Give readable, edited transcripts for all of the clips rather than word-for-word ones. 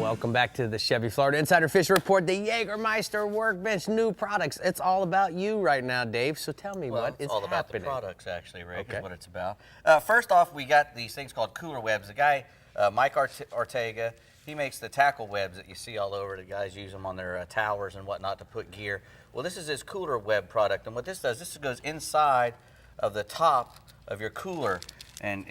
Welcome back to the Chevy Florida Insider Fish Report, the Jägermeister Workbench, new products. It's all about you right now, Dave, so tell me what is happening. It's all about the products, actually, Rick, is what it's about. First off, we got these things called Coo Webs. The guy, Mike Ortega, he makes the tackle webs that you see all over. The guys use them on their towers and whatnot to put gear. Well, this is his cooler web product, and what this does, this goes inside of the top of your cooler, and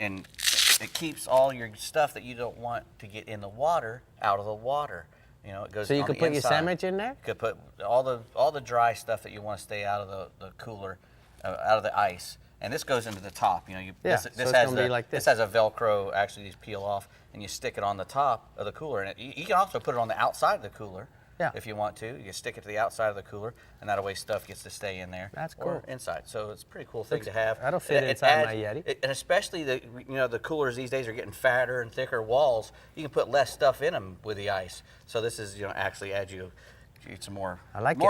it keeps all your stuff that you don't want to get in the water out of the water. You know, it goes. So you could put your sandwich in there? You could put all the dry stuff that you want to stay out of the cooler, out of the ice, and this goes into the top. You know, this has a Velcro. Actually, these peel off, and you stick it on the top of the cooler, and you can also put it on the outside of the cooler. Yeah. If you want to, you stick it to the outside of the cooler, and that way stuff gets to stay in there. That's cool. Or inside, so it's a pretty cool thing to have. That'll fit inside my Yeti. And especially the coolers these days are getting fatter and thicker walls. You can put less stuff in them with the ice. So this is actually adds you some more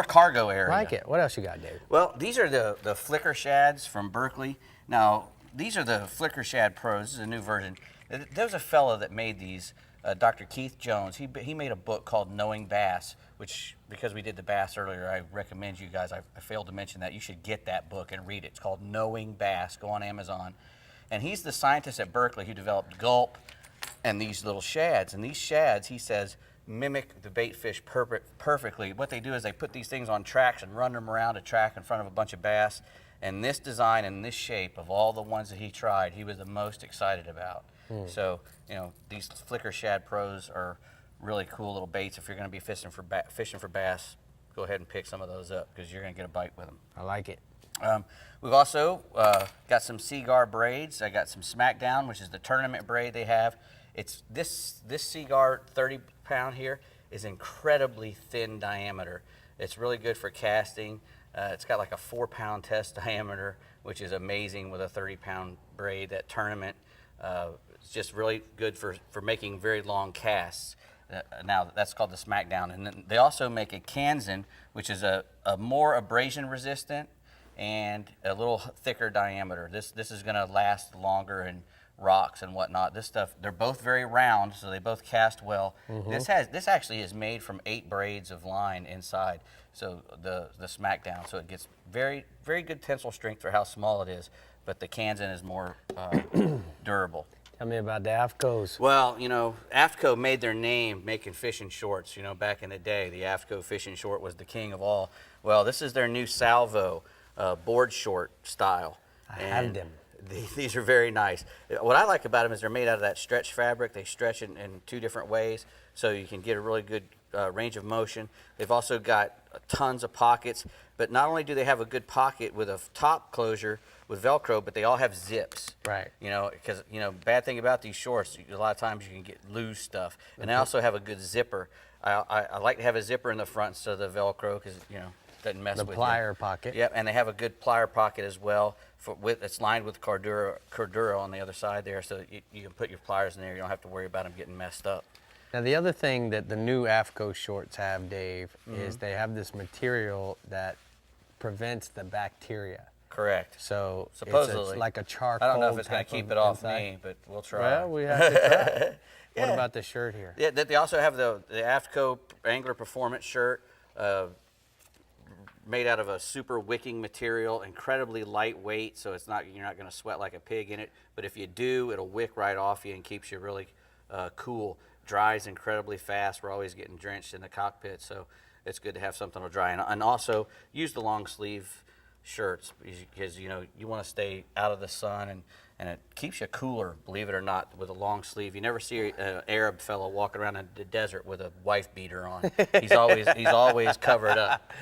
cargo area. I like it. What else you got, Dave? Well, these are the Flicker Shads from Berkeley. Now these are the Flicker Shad Pros. This is a new version. There's a fellow that made these. Dr. Keith Jones, he made a book called Knowing Bass, which, because we did the bass earlier, I recommend you guys, I failed to mention that, you should get that book and read it. It's called Knowing Bass. Go on Amazon. And he's the scientist at Berkeley who developed Gulp and these little shads. And these shads, he says, mimic the bait fish perfectly. What they do is they put these things on tracks and run them around a track in front of a bunch of bass. And this design and this shape of all the ones that he tried, he was the most excited about. So, these Flicker Shad Pros are really cool little baits. If you're going to be fishing for bass, go ahead and pick some of those up because you're going to get a bite with them. I like it. We've also got some Seagar braids. I got some Smackdown, which is the tournament braid they have. It's this Seagar 30-pound here is incredibly thin diameter. It's really good for casting. It's got like a 4-pound test diameter, which is amazing with a 30-pound braid. That tournament. It's just really good for making very long casts. Now that's called the Smackdown. And then they also make a Kanzen, which is a more abrasion resistant and a little thicker diameter. This is going to last longer in rocks and whatnot. This stuff, they're both very round, so they both cast well. This actually is made from 8 braids of line inside. So the Smackdown, so it gets very, very good tensile strength for how small it is. But the Kanzen is more durable. Tell me about the AFCOs. Well, AFCO made their name making fishing shorts. Back in the day, the AFCO fishing short was the king of all. Well, this is their new Salvo board short style. I have them. These are very nice. What I like about them is they're made out of that stretch fabric. They stretch in 2 different ways, so you can get a really good range of motion. They've also got tons of pockets, but not only do they have a good pocket with a top closure with Velcro, but they all have zips. Right. Because, bad thing about these shorts, a lot of times you can get loose stuff. And they also have a good zipper. I like to have a zipper in the front instead of the Velcro because, doesn't mess with the plier pocket. Yep, and they have a good plier pocket as well. It's lined with Cordura on the other side there, so you can put your pliers in there. You don't have to worry about them getting messed up. Now, the other thing that the new AFCO shorts have, Dave, is they have this material that prevents the bacteria. Correct. So supposedly, it's like a charcoal. I don't know if it's going to keep it off me, but we'll try. Well, we have to try. What about the shirt here? Yeah, they also have the AFCO Angler Performance shirt, made out of a super wicking material, incredibly lightweight, so you're not going to sweat like a pig in it. But if you do, it'll wick right off you and keeps you really cool. Dries incredibly fast. We're always getting drenched in the cockpit, so it's good to have something to dry. And also use the long sleeve shirts because you want to stay out of the sun and it keeps you cooler, believe it or not, with a long sleeve. You never see an Arab fellow walking around in the desert with a wife beater on. He's always covered up.